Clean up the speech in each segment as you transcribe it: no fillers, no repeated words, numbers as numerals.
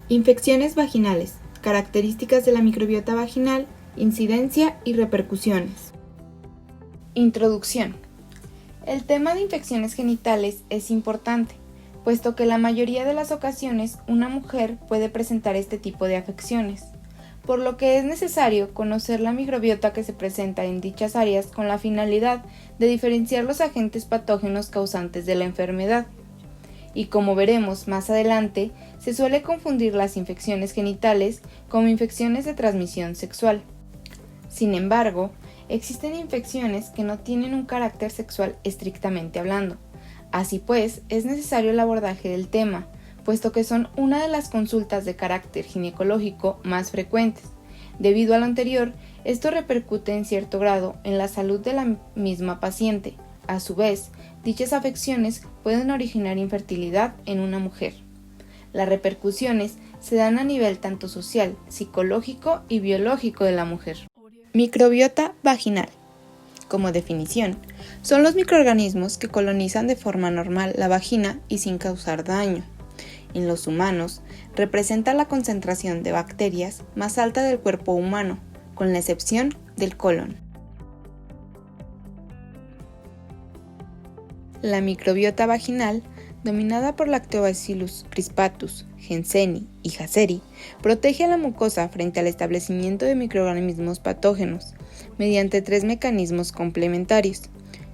Infecciones vaginales, características de la microbiota vaginal, incidencia y repercusiones. Introducción. El tema de infecciones genitales es importante, puesto que la mayoría de las ocasiones una mujer puede presentar este tipo de afecciones, por lo que es necesario conocer la microbiota que se presenta en dichas áreas con la finalidad de diferenciar los agentes patógenos causantes de la enfermedad. Y como veremos más adelante, se suele confundir las infecciones genitales como infecciones de transmisión sexual. Sin embargo, existen infecciones que no tienen un carácter sexual estrictamente hablando. Así pues, es necesario el abordaje del tema, puesto que son una de las consultas de carácter ginecológico más frecuentes. Debido a lo anterior, esto repercute en cierto grado en la salud de la misma paciente. A su vez, dichas afecciones pueden originar infertilidad en una mujer. Las repercusiones se dan a nivel tanto social, psicológico y biológico de la mujer. Microbiota vaginal. Como definición, son los microorganismos que colonizan de forma normal la vagina y sin causar daño. En los humanos, representa la concentración de bacterias más alta del cuerpo humano, con la excepción del colon. La microbiota vaginal, dominada por Lactobacillus crispatus, Jenseni y Hasseri, protege a la mucosa frente al establecimiento de microorganismos patógenos mediante 3 mecanismos complementarios.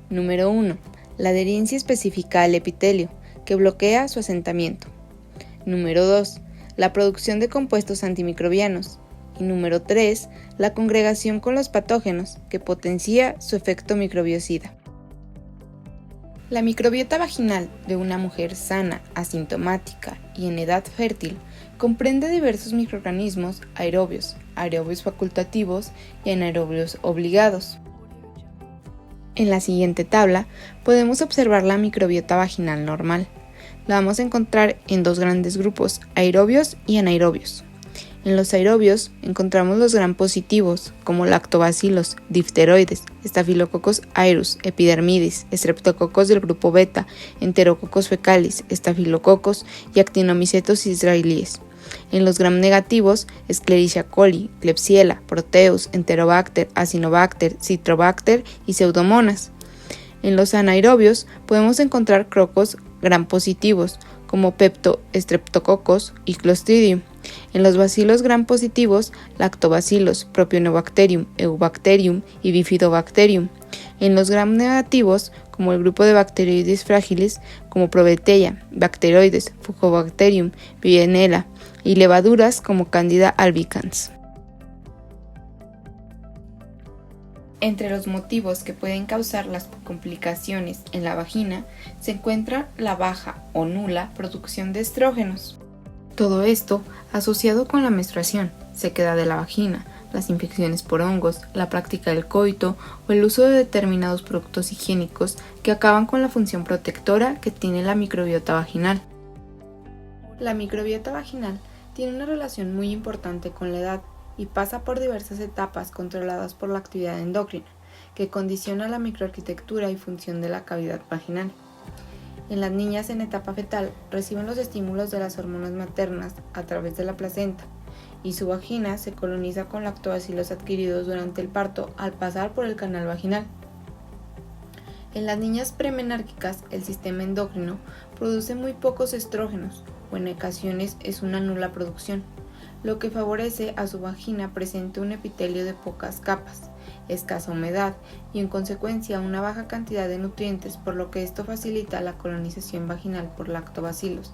Número 1. La adherencia específica al epitelio, que bloquea su asentamiento. Número 2. La producción de compuestos antimicrobianos. Y número 3. La congregación con los patógenos, que potencia su efecto microbiocida. La microbiota vaginal de una mujer sana, asintomática y en edad fértil comprende diversos microorganismos aerobios, aerobios facultativos y anaerobios obligados. En la siguiente tabla podemos observar la microbiota vaginal normal. La vamos a encontrar en 2 grandes grupos, aerobios y anaerobios. En los aerobios encontramos los gram positivos, como lactobacilos, difteroides, estafilococos aureus, epidermidis, streptococos del grupo beta, enterococos fecalis, estafilococos y actinomycetos israelíes. En los gram negativos, Escherichia coli, Klebsiella, Proteus, Enterobacter, Acinetobacter, Citrobacter y Pseudomonas. En los anaerobios podemos encontrar crocos gram positivos, como Pepto, Streptococcus y Clostridium. En los bacilos gram positivos, Lactobacillus, Propionibacterium, Eubacterium y Bifidobacterium. En los gram negativos, como el grupo de Bacteroides frágiles, como Probeteia, Bacteroides, Fucobacterium, Virenella, y levaduras como Candida albicans. Entre los motivos que pueden causar las complicaciones en la vagina se encuentra la baja o nula producción de estrógenos. Todo esto asociado con la menstruación, sequedad de la vagina, las infecciones por hongos, la práctica del coito o el uso de determinados productos higiénicos que acaban con la función protectora que tiene la microbiota vaginal. La microbiota vaginal tiene una relación muy importante con la edad y pasa por diversas etapas controladas por la actividad endocrina, que condiciona la microarquitectura y función de la cavidad vaginal. En las niñas en etapa fetal reciben los estímulos de las hormonas maternas a través de la placenta y su vagina se coloniza con lactobacilos adquiridos durante el parto al pasar por el canal vaginal. En las niñas premenárquicas el sistema endocrino produce muy pocos estrógenos o en ocasiones es una nula producción, lo que favorece a su vagina presente un epitelio de pocas capas, escasa humedad y en consecuencia una baja cantidad de nutrientes, por lo que esto facilita la colonización vaginal por lactobacilos.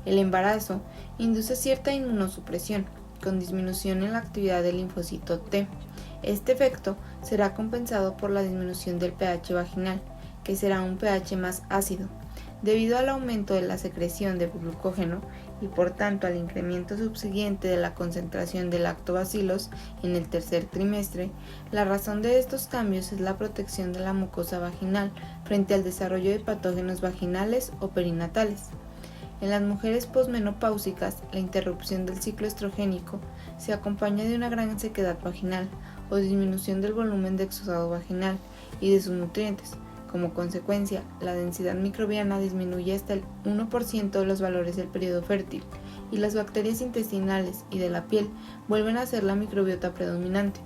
El embarazo induce cierta inmunosupresión, con disminución en la actividad del linfocito T. Este efecto será compensado por la disminución del pH vaginal, que será un pH más ácido, debido al aumento de la secreción de glucógeno y por tanto al incremento subsiguiente de la concentración de lactobacilos en el tercer trimestre. La razón de estos cambios es la protección de la mucosa vaginal frente al desarrollo de patógenos vaginales o perinatales. En las mujeres posmenopáusicas, la interrupción del ciclo estrogénico se acompaña de una gran sequedad vaginal o disminución del volumen de exudado vaginal y de sus nutrientes. Como consecuencia, la densidad microbiana disminuye hasta el 1% de los valores del periodo fértil y las bacterias intestinales y de la piel vuelven a ser la microbiota predominante.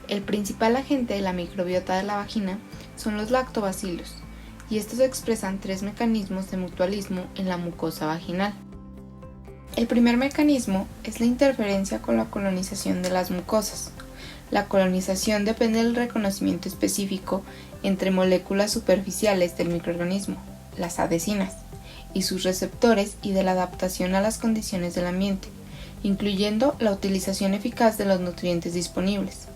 El principal agente de la microbiota de la vagina son los lactobacilos, y estos expresan 3 mecanismos de mutualismo en la mucosa vaginal. El primer mecanismo es la interferencia con la colonización de las mucosas. La colonización depende del reconocimiento específico entre moléculas superficiales del microorganismo, las adhesinas, y sus receptores y de la adaptación a las condiciones del ambiente, incluyendo la utilización eficaz de los nutrientes disponibles.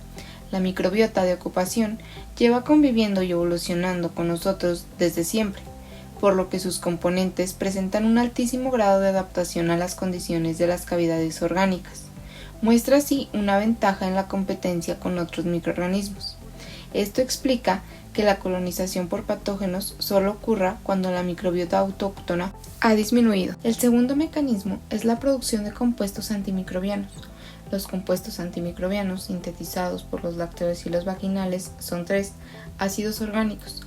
La microbiota de ocupación lleva conviviendo y evolucionando con nosotros desde siempre, por lo que sus componentes presentan un altísimo grado de adaptación a las condiciones de las cavidades orgánicas. Muestra así una ventaja en la competencia con otros microorganismos. Esto explica que la colonización por patógenos solo ocurra cuando la microbiota autóctona ha disminuido. El segundo mecanismo es la producción de compuestos antimicrobianos. Los compuestos antimicrobianos sintetizados por los lactobacilos vaginales son 3 ácidos orgánicos.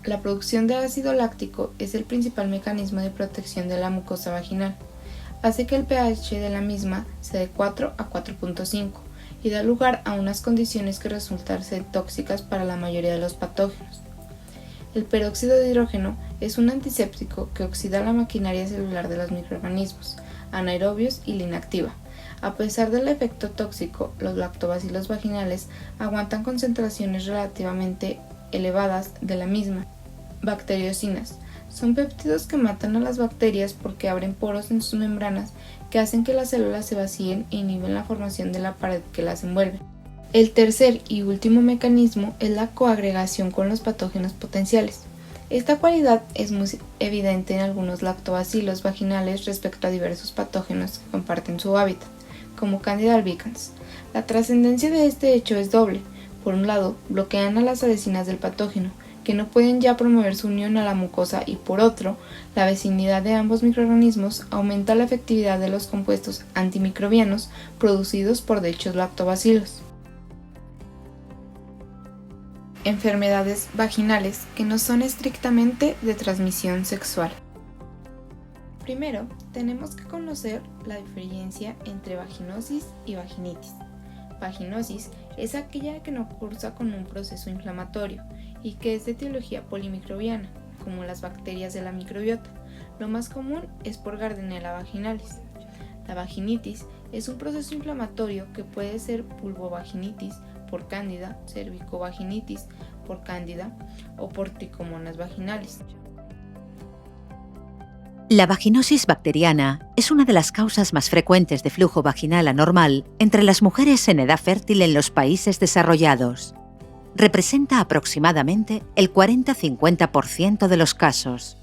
La producción de ácido láctico es el principal mecanismo de protección de la mucosa vaginal. Hace que el pH de la misma sea de 4 a 4.5 y da lugar a unas condiciones que resultan ser tóxicas para la mayoría de los patógenos. El peróxido de hidrógeno es un antiséptico que oxida la maquinaria celular de los microorganismos, anaerobios y la inactiva. A pesar del efecto tóxico, los lactobacilos vaginales aguantan concentraciones relativamente elevadas de la misma. Bacteriocinas son péptidos que matan a las bacterias porque abren poros en sus membranas que hacen que las células se vacíen e inhiben la formación de la pared que las envuelve. El tercer y último mecanismo es la coagregación con los patógenos potenciales. Esta cualidad es muy evidente en algunos lactobacilos vaginales respecto a diversos patógenos que comparten su hábitat, como Candida albicans. La trascendencia de este hecho es doble. Por un lado, bloquean a las adhesinas del patógeno, que no pueden ya promover su unión a la mucosa, y por otro, la vecindad de ambos microorganismos aumenta la efectividad de los compuestos antimicrobianos producidos por dichos lactobacilos. Enfermedades vaginales que no son estrictamente de transmisión sexual. Primero, tenemos que conocer la diferencia entre vaginosis y vaginitis. Vaginosis es aquella que no cursa con un proceso inflamatorio y que es de etiología polimicrobiana, como las bacterias de la microbiota. Lo más común es por Gardnerella vaginalis. La vaginitis es un proceso inflamatorio que puede ser vulvovaginitis por Cándida, cervicovaginitis por Cándida o por Trichomonas vaginalis. La vaginosis bacteriana es una de las causas más frecuentes de flujo vaginal anormal entre las mujeres en edad fértil en los países desarrollados. Representa aproximadamente el 40-50% de los casos.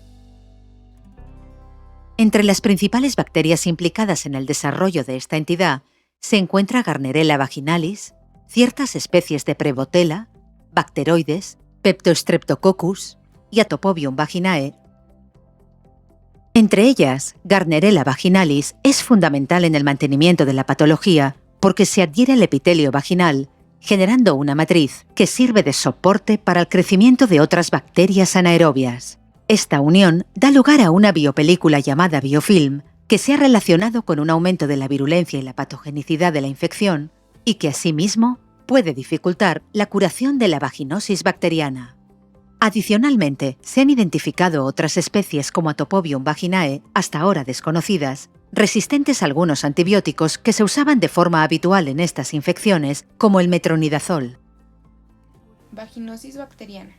Entre las principales bacterias implicadas en el desarrollo de esta entidad se encuentra Gardnerella vaginalis, ciertas especies de Prevotella, bacteroides, Peptostreptococcus y Atopobium vaginae. Entre ellas, Gardnerella vaginalis es fundamental en el mantenimiento de la patología porque se adhiere al epitelio vaginal, generando una matriz que sirve de soporte para el crecimiento de otras bacterias anaerobias. Esta unión da lugar a una biopelícula llamada biofilm, que se ha relacionado con un aumento de la virulencia y la patogenicidad de la infección y que asimismo puede dificultar la curación de la vaginosis bacteriana. Adicionalmente, se han identificado otras especies como Atopobium vaginae, hasta ahora desconocidas, resistentes a algunos antibióticos que se usaban de forma habitual en estas infecciones, como el metronidazol. Vaginosis bacteriana.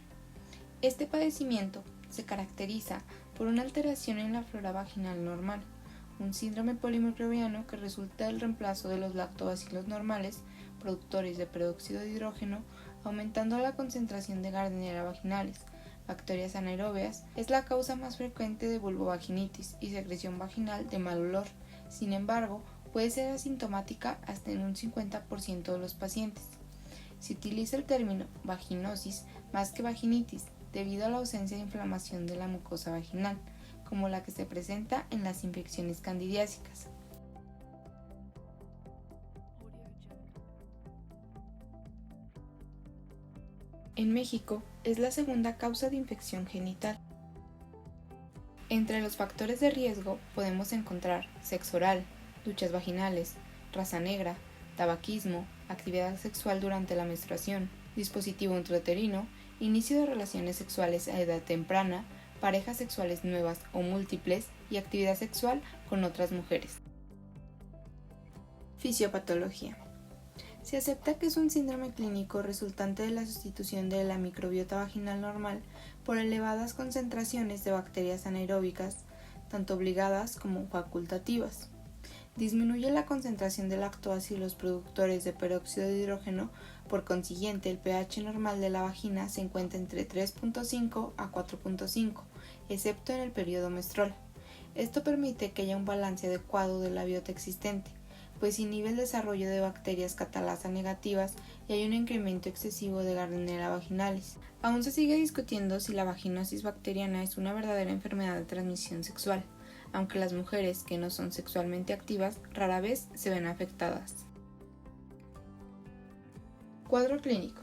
Este padecimiento se caracteriza por una alteración en la flora vaginal normal, un síndrome polimicrobiano que resulta del reemplazo de los lactobacilos normales, productores de peróxido de hidrógeno, aumentando la concentración de Gardnerella vaginalis, bacterias anaerobias. Es la causa más frecuente de vulvovaginitis y secreción vaginal de mal olor. Sin embargo, puede ser asintomática hasta en un 50% de los pacientes. Se utiliza el término vaginosis más que vaginitis debido a la ausencia de inflamación de la mucosa vaginal, como la que se presenta en las infecciones candidiásicas. En México es la segunda causa de infección genital. Entre los factores de riesgo podemos encontrar sexo oral, duchas vaginales, raza negra, tabaquismo, actividad sexual durante la menstruación, dispositivo intrauterino, inicio de relaciones sexuales a edad temprana, parejas sexuales nuevas o múltiples y actividad sexual con otras mujeres. Fisiopatología. Se acepta que es un síndrome clínico resultante de la sustitución de la microbiota vaginal normal por elevadas concentraciones de bacterias anaeróbicas, tanto obligadas como facultativas. Disminuye la concentración de lactobacilos productores de peróxido de hidrógeno, por consiguiente el pH normal de la vagina se encuentra entre 3.5 a 4.5, excepto en el periodo menstrual. Esto permite que haya un balance adecuado de la biota existente, pues inhibe el desarrollo de bacterias catalasa negativas y hay un incremento excesivo de Gardnerella vaginalis. Aún se sigue discutiendo si la vaginosis bacteriana es una verdadera enfermedad de transmisión sexual, aunque las mujeres que no son sexualmente activas rara vez se ven afectadas. Cuadro clínico.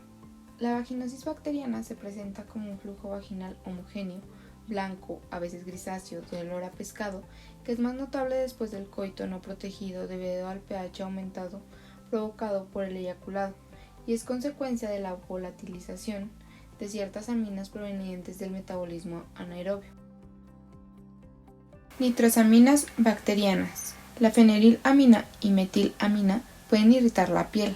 La vaginosis bacteriana se presenta como un flujo vaginal homogéneo, blanco, a veces grisáceo, de olor a pescado, que es más notable después del coito no protegido debido al pH aumentado provocado por el eyaculado, y es consecuencia de la volatilización de ciertas aminas provenientes del metabolismo anaerobio. Nitrosaminas bacterianas. La fenilamina y metilamina pueden irritar la piel.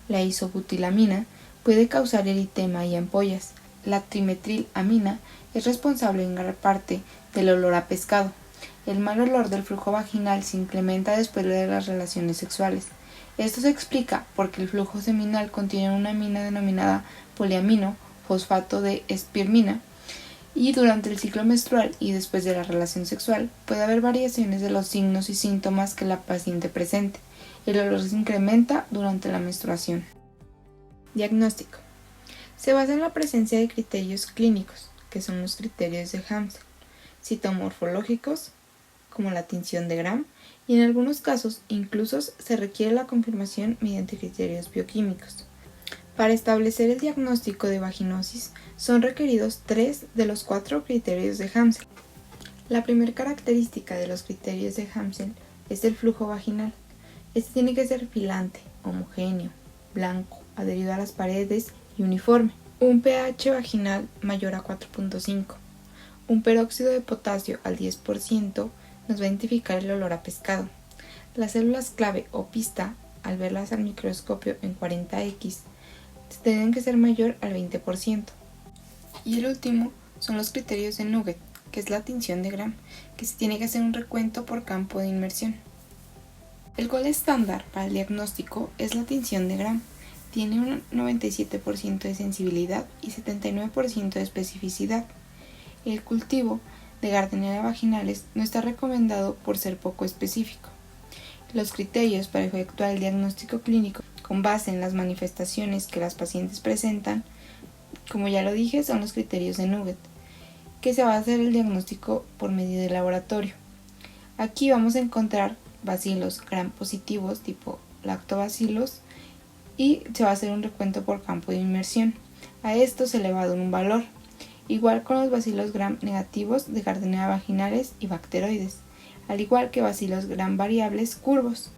La isobutilamina puede causar eritema y ampollas. La trimetrilamina es responsable en gran parte del olor a pescado. El mal olor del flujo vaginal se incrementa después de las relaciones sexuales. Esto se explica porque el flujo seminal contiene una amina denominada poliamino fosfato de espirmina, y durante el ciclo menstrual y después de la relación sexual puede haber variaciones de los signos y síntomas que la paciente presente. El olor se incrementa durante la menstruación. Diagnóstico. Se basa en la presencia de criterios clínicos, que son los criterios de Hansel, citomorfológicos, como la tinción de Gram, y en algunos casos incluso se requiere la confirmación mediante criterios bioquímicos. Para establecer el diagnóstico de vaginosis son requeridos 3 de los 4 criterios de Hansel. La primera característica de los criterios de Hansel es el flujo vaginal. Este tiene que ser filante, homogéneo, blanco, adherido a las paredes y uniforme. Un pH vaginal mayor a 4.5. Un peróxido de potasio al 10% nos va a identificar el olor a pescado. Las células clave o pista, al verlas al microscopio en 40X, tienen que ser mayor al 20%. Y el último son los criterios de Nugget, que es la tinción de Gram, que se tiene que hacer un recuento por campo de inmersión. El gol estándar para el diagnóstico es la tinción de Gram. Tiene un 97% de sensibilidad y 79% de especificidad. El cultivo de Gardnerella vaginalis no está recomendado por ser poco específico. Los criterios para efectuar el diagnóstico clínico con base en las manifestaciones que las pacientes presentan, como ya lo dije, son los criterios de Nugget, que se va a hacer el diagnóstico por medio de laboratorio. Aquí vamos a encontrar bacilos gram positivos tipo lactobacilos y se va a hacer un recuento por campo de inmersión. A esto se le va a dar un valor, igual con los bacilos gram negativos de Gardnerella vaginalis y bacteroides, al igual que bacilos gram variables curvos.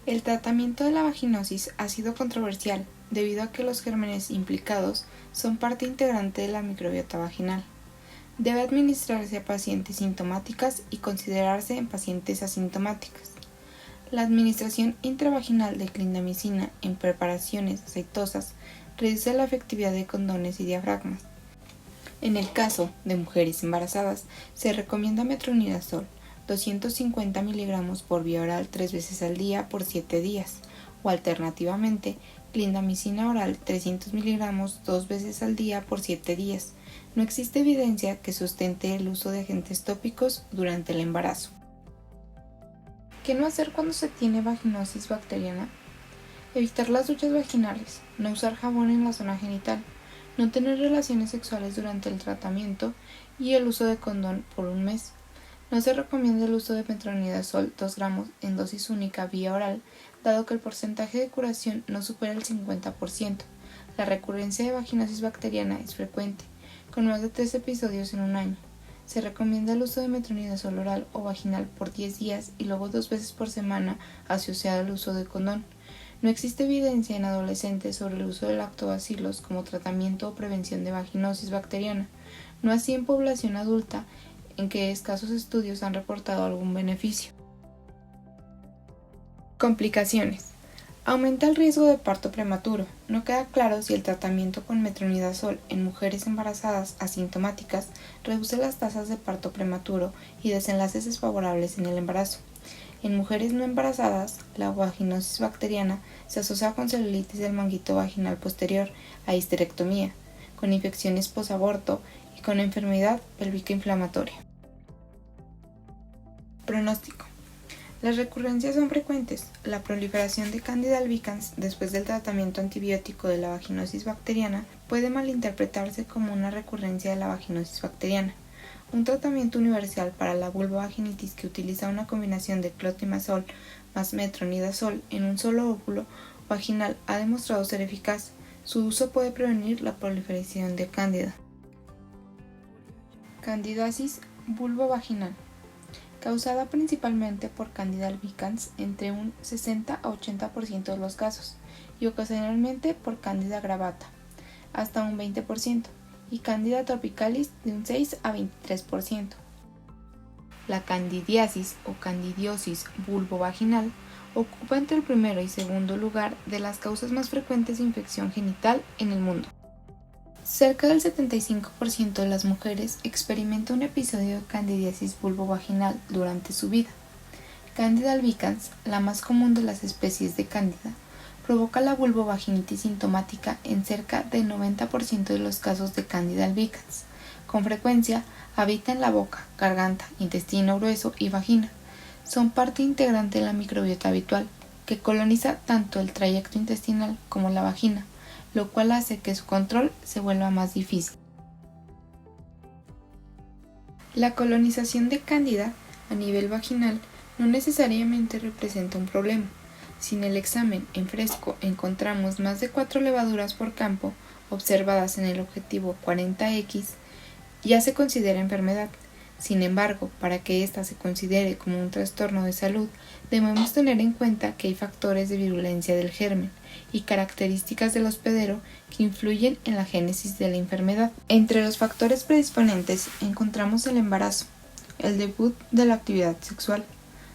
El tratamiento de la vaginosis ha sido controversial debido a que los gérmenes implicados son parte integrante de la microbiota vaginal. Debe administrarse a pacientes sintomáticas y considerarse en pacientes asintomáticas. La administración intravaginal de clindamicina en preparaciones aceitosas reduce la efectividad de condones y diafragmas. En el caso de mujeres embarazadas, se recomienda metronidazol 250 mg por vía oral 3 veces al día por 7 días, o alternativamente, clindamicina oral 300 mg 2 veces al día por 7 días. No existe evidencia que sustente el uso de agentes tópicos durante el embarazo. ¿Qué no hacer cuando se tiene vaginosis bacteriana? Evitar las duchas vaginales, no usar jabón en la zona genital, no tener relaciones sexuales durante el tratamiento y el uso de condón por un mes. No se recomienda el uso de metronidazol 2 gramos en dosis única vía oral, dado que el porcentaje de curación no supera el 50%. La recurrencia de vaginosis bacteriana es frecuente, con más de 3 episodios en un año. Se recomienda el uso de metronidazol oral o vaginal por 10 días y luego 2 veces por semana asociado al uso de condón. No existe evidencia en adolescentes sobre el uso de lactobacilos como tratamiento o prevención de vaginosis bacteriana, no así en población adulta, en que escasos estudios han reportado algún beneficio. Complicaciones. Aumenta el riesgo de parto prematuro. No queda claro si el tratamiento con metronidazol en mujeres embarazadas asintomáticas reduce las tasas de parto prematuro y desenlaces desfavorables en el embarazo. En mujeres no embarazadas, la vaginosis bacteriana se asocia con celulitis del manguito vaginal posterior, a histerectomía, con infecciones posaborto y con enfermedad pélvica inflamatoria. Pronóstico. Las recurrencias son frecuentes. La proliferación de Candida albicans después del tratamiento antibiótico de la vaginosis bacteriana puede malinterpretarse como una recurrencia de la vaginosis bacteriana. Un tratamiento universal para la vulvovaginitis que utiliza una combinación de clotimazol más metronidazol en un solo óvulo vaginal ha demostrado ser eficaz. Su uso puede prevenir la proliferación de Cándida. Candidiasis vulvovaginal, causada principalmente por Candida albicans entre un 60 a 80% de los casos, y ocasionalmente por Candida gravata, hasta un 20%, y Candida tropicalis de un 6 a 23%. La candidiasis o candidiosis vulvovaginal ocupa entre el primero y segundo lugar de las causas más frecuentes de infección genital en el mundo. Cerca del 75% de las mujeres experimenta un episodio de candidiasis vulvovaginal durante su vida. Candida albicans, la más común de las especies de Cándida, provoca la vulvovaginitis sintomática en cerca del 90% de los casos de Candida albicans. Con frecuencia habita en la boca, garganta, intestino grueso y vagina. Son parte integrante de la microbiota habitual, que coloniza tanto el trayecto intestinal como la vagina, lo cual hace que su control se vuelva más difícil. La colonización de Cándida a nivel vaginal no necesariamente representa un problema. Si en el examen en fresco encontramos más de 4 levaduras por campo observadas en el objetivo 40X, ya se considera enfermedad. Sin embargo, para que ésta se considere como un trastorno de salud, debemos tener en cuenta que hay factores de virulencia del germen y características del hospedero que influyen en la génesis de la enfermedad. Entre los factores predisponentes encontramos el embarazo, el debut de la actividad sexual,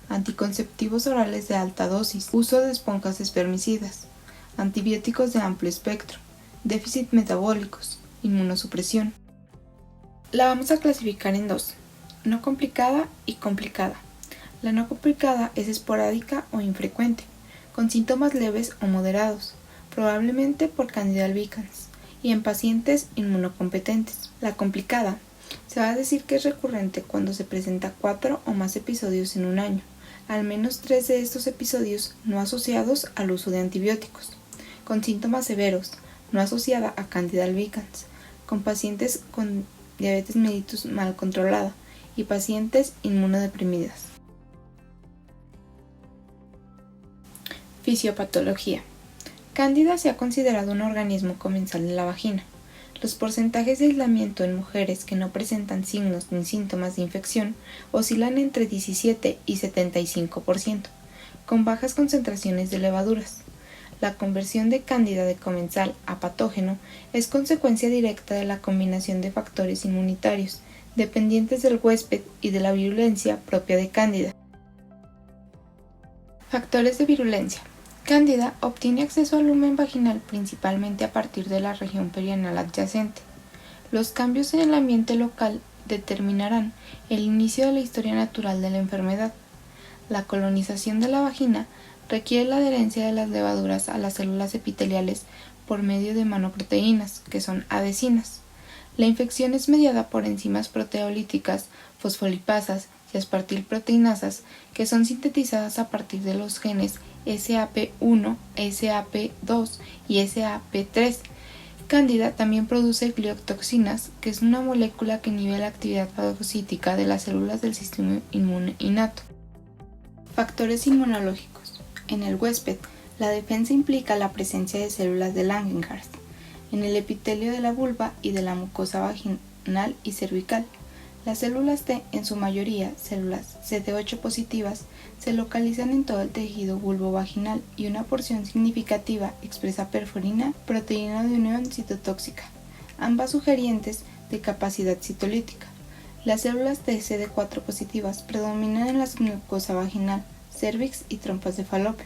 anticonceptivos orales de alta dosis, uso de esponjas espermicidas, antibióticos de amplio espectro, déficit metabólicos, inmunosupresión. La vamos a clasificar en dos: no complicada y complicada. La no complicada es esporádica o infrecuente, con síntomas leves o moderados, probablemente por Candida albicans, y en pacientes inmunocompetentes. La complicada se va a decir que es recurrente cuando se presenta 4 o más episodios en un año, al menos 3 de estos episodios no asociados al uso de antibióticos, con síntomas severos, no asociada a Candida albicans, con pacientes con diabetes mellitus mal controlada y pacientes inmunodeprimidas. Fisiopatología. Cándida se ha considerado un organismo comensal de la vagina. Los porcentajes de aislamiento en mujeres que no presentan signos ni síntomas de infección oscilan entre 17 y 75%, con bajas concentraciones de levaduras. La conversión de Cándida de comensal a patógeno es consecuencia directa de la combinación de factores inmunitarios dependientes del huésped y de la virulencia propia de Cándida. Factores de virulencia. Cándida obtiene acceso al lumen vaginal principalmente a partir de la región perianal adyacente. Los cambios en el ambiente local determinarán el inicio de la historia natural de la enfermedad. La colonización de la vagina requiere la adherencia de las levaduras a las células epiteliales por medio de manoproteínas, que son adhesinas. La infección es mediada por enzimas proteolíticas, fosfolipasas y aspartilproteinasas, que son sintetizadas a partir de los genes SAP1, SAP2 y SAP3, Cándida también produce gliotoxinas, que es una molécula que inhibe la actividad fagocítica de las células del sistema inmune innato. Factores inmunológicos. En el huésped, la defensa implica la presencia de células de Langerhans en el epitelio de la vulva y de la mucosa vaginal y cervical. Las células T, en su mayoría células CD8 positivas, se localizan en todo el tejido vulvovaginal y una porción significativa expresa perforina, proteína de unión citotóxica, ambas sugerientes de capacidad citolítica. Las células T CD4 positivas predominan en la submucosa vaginal, cervix y trompas de falopio.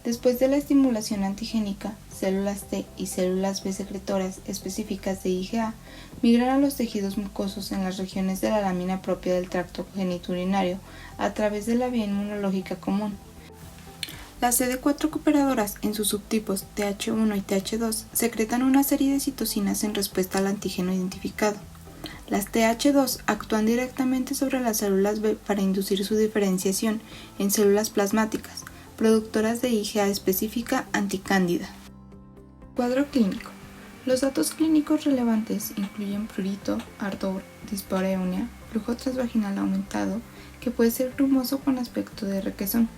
Después de la estimulación antigénica, células T y células B secretoras específicas de IgA migran a los tejidos mucosos en las regiones de la lámina propia del tracto genitourinario a través de la vía inmunológica común. Las CD4 cooperadoras en sus subtipos Th1 y Th2 secretan una serie de citocinas en respuesta al antígeno identificado. Las Th2 actúan directamente sobre las células B para inducir su diferenciación en células plasmáticas, productoras de IgA específica anticándida. Cuadro clínico. Los datos clínicos relevantes incluyen prurito, ardor, dispareunia, flujo transvaginal aumentado, que puede ser grumoso con aspecto de requesón.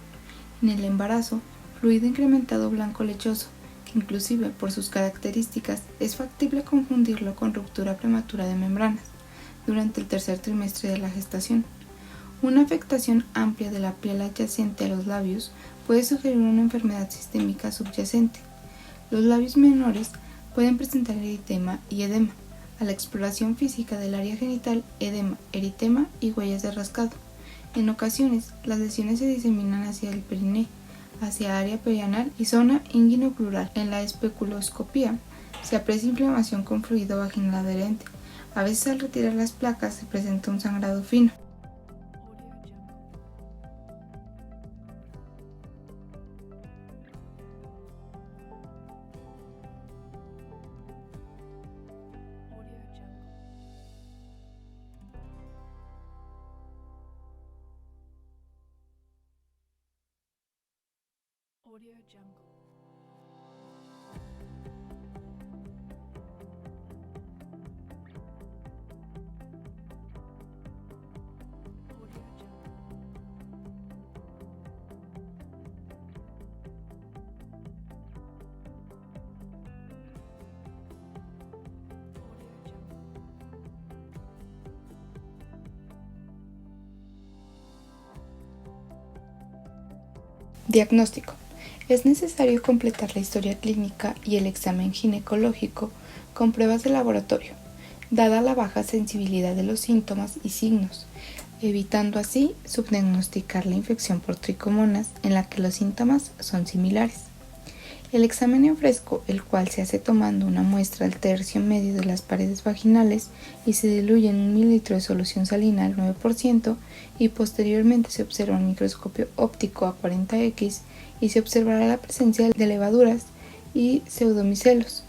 En el embarazo, fluido incrementado blanco lechoso, que inclusive por sus características es factible confundirlo con ruptura prematura de membranas durante el tercer trimestre de la gestación. Una afectación amplia de la piel adyacente a los labios puede sugerir una enfermedad sistémica subyacente. Los labios menores pueden presentar eritema y edema. A la exploración física del área genital, edema, eritema y huellas de rascado. En ocasiones, las lesiones se diseminan hacia el periné, hacia área perianal y zona inguinoplural. En la especuloscopía se aprecia inflamación con fluido vaginal adherente. A veces al retirar las placas se presenta un sangrado fino. Audio Jungle. Audio Jungle. Audio Jungle. Diagnóstico. Es necesario completar la historia clínica y el examen ginecológico con pruebas de laboratorio, dada la baja sensibilidad de los síntomas y signos, evitando así subdiagnosticar la infección por tricomonas en la que los síntomas son similares. El examen en fresco, el cual se hace tomando una muestra al tercio medio de las paredes vaginales y se diluye en 1 mililitro de solución salina al 9% y posteriormente se observa un microscopio óptico a 40X y se observará la presencia de levaduras y pseudomicelos.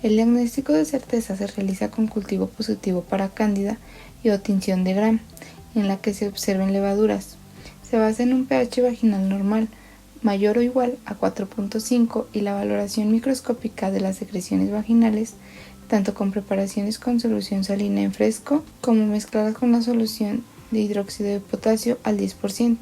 El diagnóstico de certeza se realiza con cultivo positivo para cándida y o tinción de Gram, en la que se observen levaduras. Se basa en un pH vaginal normal, mayor o igual a 4.5 y la valoración microscópica de las secreciones vaginales, tanto con preparaciones con solución salina en fresco como mezcladas con la solución de hidróxido de potasio al 10%.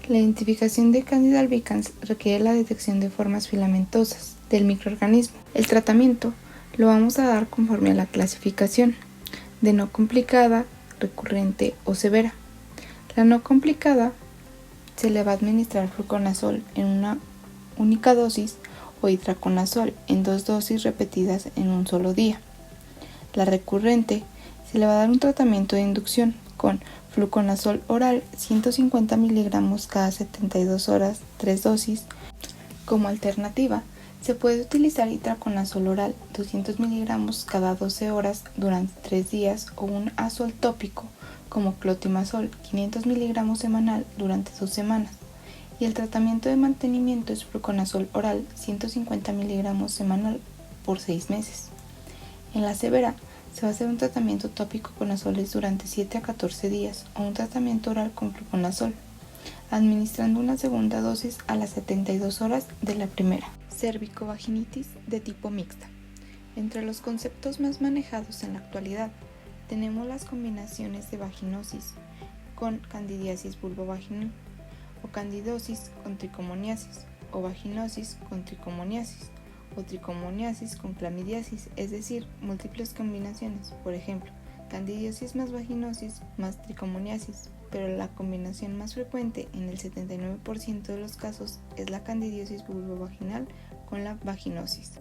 La identificación de Candida albicans requiere la detección de formas filamentosas del microorganismo. El tratamiento lo vamos a dar conforme a la clasificación de no complicada, recurrente o severa. La no complicada se le va a administrar fluconazol en una única dosis o itraconazol en 2 dosis repetidas en un solo día. La recurrente se le va a dar un tratamiento de inducción con fluconazol oral 150 miligramos cada 72 horas, 3 dosis. Como alternativa, se puede utilizar itraconazol oral 200 miligramos cada 12 horas durante 3 días o un azol tópico como clotimazol 500 miligramos semanal durante 2 semanas. Y el tratamiento de mantenimiento es fluconazol oral 150 miligramos semanal por 6 meses. En la severa, se va a hacer un tratamiento tópico con azoles durante 7 a 14 días o un tratamiento oral con fluconazol, administrando una segunda dosis a las 72 horas de la primera. Cervicovaginitis de tipo mixta. Entre los conceptos más manejados en la actualidad tenemos las combinaciones de vaginosis con candidiasis vulvovaginal, o candidosis con tricomoniasis, o vaginosis con tricomoniasis, o tricomoniasis con clamidiasis, es decir, múltiples combinaciones, por ejemplo, candidiosis más vaginosis más tricomoniasis, pero la combinación más frecuente en el 79% de los casos es la candidiosis vulvovaginal con la vaginosis.